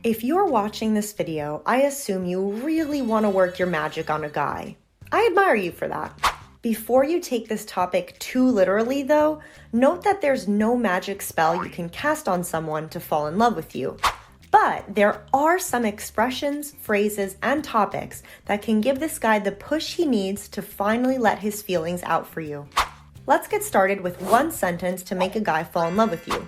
If you're watching this video, I assume you really want to work your magic on a guy. I admire you for that. Before you take this topic too literally though, note that there's no magic spell you can cast on someone to fall in love with you. But there are some expressions, phrases, and topics that can give this guy the push he needs to finally let his feelings out for you. Let's get started with one sentence to make a guy fall in love with you.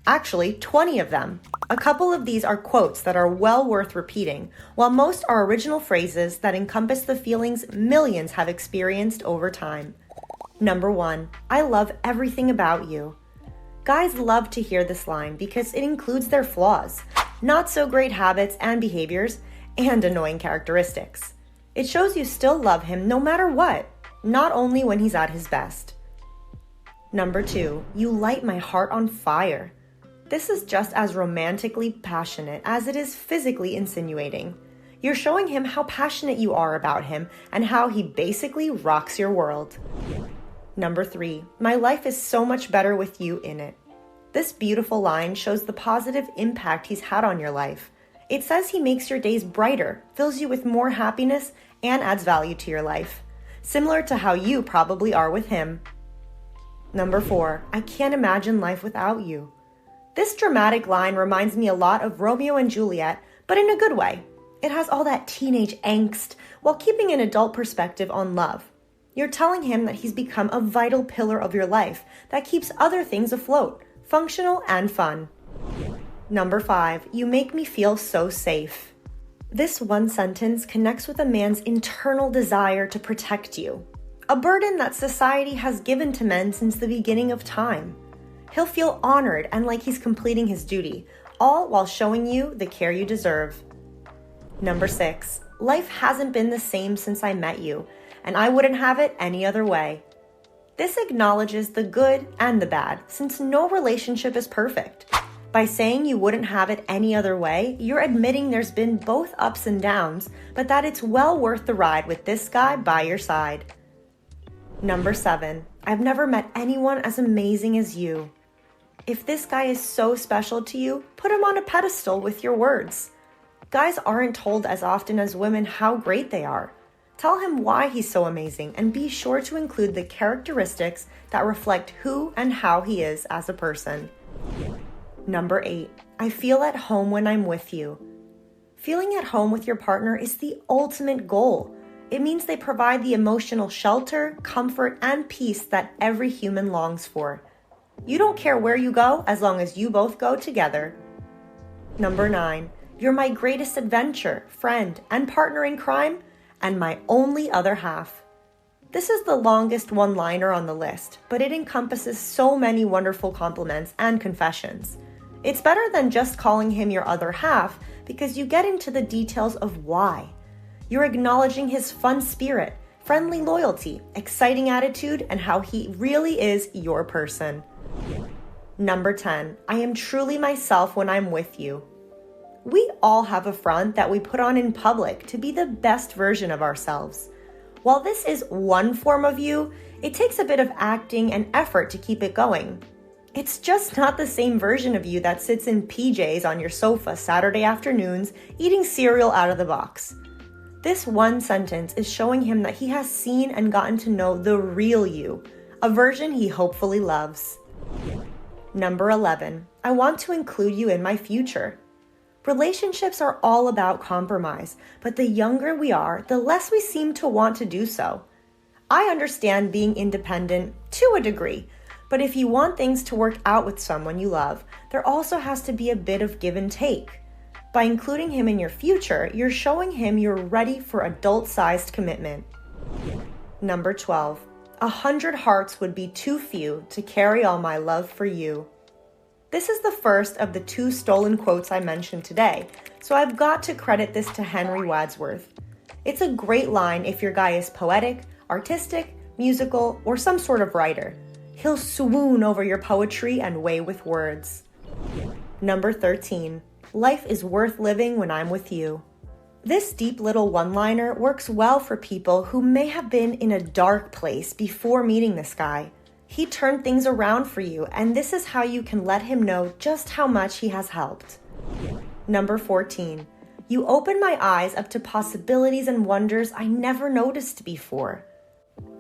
Actually, 20 of them. A couple of these are quotes that are well worth repeating, while most are original phrases that encompass the feelings millions have experienced over time. Number 1, I love everything about you. Guys love to hear this line because it includes their flaws, not so great habits and behaviors, and annoying characteristics. It shows you still love him no matter what, not only when he's at his best. Number 2, you light my heart on fire. This is just as romantically passionate as it is physically insinuating. You're showing him how passionate you are about him and how he basically rocks your world. Number 3, my life is so much better with you in it. This beautiful line shows the positive impact he's had on your life. It says he makes your days brighter, fills you with more happiness, and adds value to your life, similar to how you probably are with him. Number 4, I can't imagine life without you. This dramatic line reminds me a lot of Romeo and Juliet, but in a good way. It has all that teenage angst while keeping an adult perspective on love. You're telling him that he's become a vital pillar of your life that keeps other things afloat, functional and fun. Number 5, you make me feel so safe. This one sentence connects with a man's internal desire to protect you, a burden that society has given to men since the beginning of time. He'll feel honored and like he's completing his duty, all while showing you the care you deserve. Number 6, life hasn't been the same since I met you, and I wouldn't have it any other way. This acknowledges the good and the bad, since no relationship is perfect. By saying you wouldn't have it any other way, you're admitting there's been both ups and downs, but that it's well worth the ride with this guy by your side. Number 7, I've never met anyone as amazing as you. If this guy is so special to you, put him on a pedestal with your words. Guys aren't told as often as women how great they are. Tell him why he's so amazing and be sure to include the characteristics that reflect who and how he is as a person. Number 8, I feel at home when I'm with you. Feeling at home with your partner is the ultimate goal. It means they provide the emotional shelter, comfort, and peace that every human longs for. You don't care where you go as long as you both go together. Number 9, you're my greatest adventure, friend, and partner in crime, and my only other half. This is the longest one-liner on the list, but it encompasses so many wonderful compliments and confessions. It's better than just calling him your other half because you get into the details of why. You're acknowledging his fun spirit, friendly loyalty, exciting attitude, and how he really is your person. Number 10, I am truly myself when I'm with you. We all have a front that we put on in public to be the best version of ourselves. While this is one form of you, it takes a bit of acting and effort to keep it going. It's just not the same version of you that sits in PJs on your sofa Saturday afternoons eating cereal out of the box. This one sentence is showing him that he has seen and gotten to know the real you, a version he hopefully loves. Number 11, I want to include you in my future. Relationships are all about compromise, but the younger we are, the less we seem to want to do so. I understand being independent to a degree, but if you want things to work out with someone you love, there also has to be a bit of give and take. By including him in your future, you're showing him you're ready for adult-sized commitment. Number 12, 100 hearts would be too few to carry all my love for you. This is the first of the 2 stolen quotes I mentioned today, so I've got to credit this to Henry Wadsworth. It's a great line if your guy is poetic, artistic, musical, or some sort of writer. He'll swoon over your poetry and way with words. Number 13, life is worth living when I'm with you. This deep little one-liner works well for people who may have been in a dark place before meeting this guy. He turned things around for you, and this is how you can let him know just how much he has helped. Number 14. You open my eyes up to possibilities and wonders I never noticed before.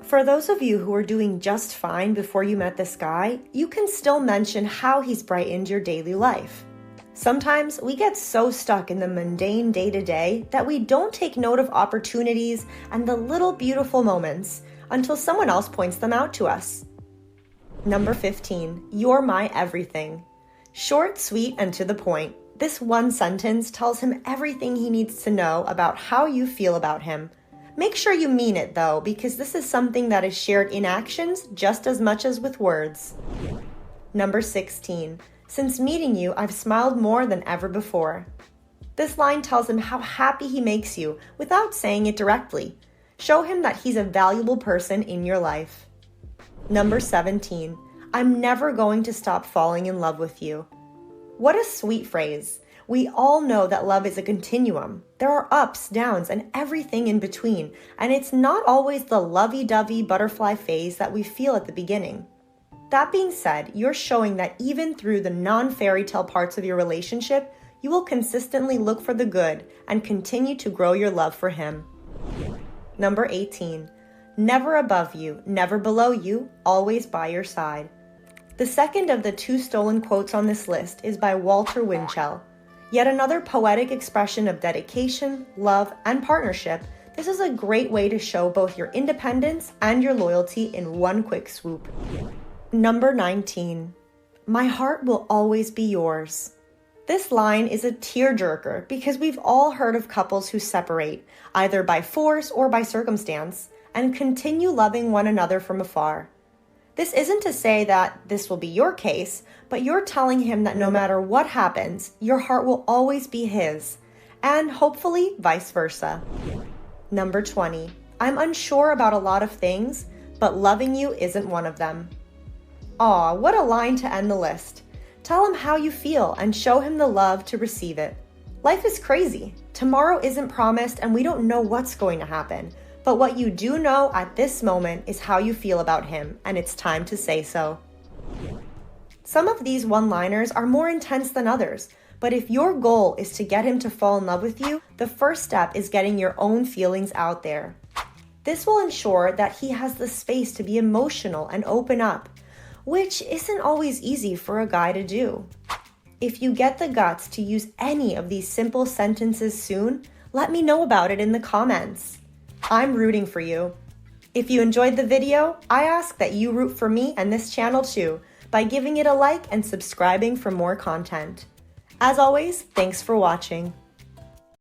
For those of you who are doing just fine before you met this guy, you can still mention how he's brightened your daily life. Sometimes we get so stuck in the mundane day-to-day that we don't take note of opportunities and the little beautiful moments until someone else points them out to us. Number 15. You're my everything. Short, sweet, and to the point. This one sentence tells him everything he needs to know about how you feel about him. Make sure you mean it though, because this is something that is shared in actions just as much as with words. Number 16. Since meeting you, I've smiled more than ever before. This line tells him how happy he makes you without saying it directly. Show him that he's a valuable person in your life. Number 17. I'm never going to stop falling in love with you. What a sweet phrase. We all know that love is a continuum. There are ups, downs, and everything in between, and it's not always the lovey-dovey butterfly phase that we feel at the beginning. That being said, you're showing that even through the non-fairy tale parts of your relationship, you will consistently look for the good and continue to grow your love for him. Number 18. Never above you, never below you, always by your side. The second of the 2 stolen quotes on this list is by Walter Winchell. Yet another poetic expression of dedication, love, and partnership. This is a great way to show both your independence and your loyalty in one quick swoop. Number 19. My heart will always be yours. This line is a tearjerker because we've all heard of couples who separate, either by force or by circumstance, and continue loving one another from afar. This isn't to say that this will be your case, but you're telling him that no matter what happens, your heart will always be his, and hopefully vice versa. Number 20. I'm unsure about a lot of things, but loving you isn't one of them. Aw, what a line to end the list. Tell him how you feel and show him the love to receive it. Life is crazy. Tomorrow isn't promised and we don't know what's going to happen. But what you do know at this moment is how you feel about him, and it's time to say so. Some of these one-liners are more intense than others, but if your goal is to get him to fall in love with you, the first step is getting your own feelings out there. This will ensure that he has the space to be emotional and open up, which isn't always easy for a guy to do. If you get the guts to use any of these simple sentences soon, let me know about it in the comments. I'm rooting for you. If you enjoyed the video, I ask that you root for me and this channel too by giving it a like and subscribing for more content. As always, thanks for watching.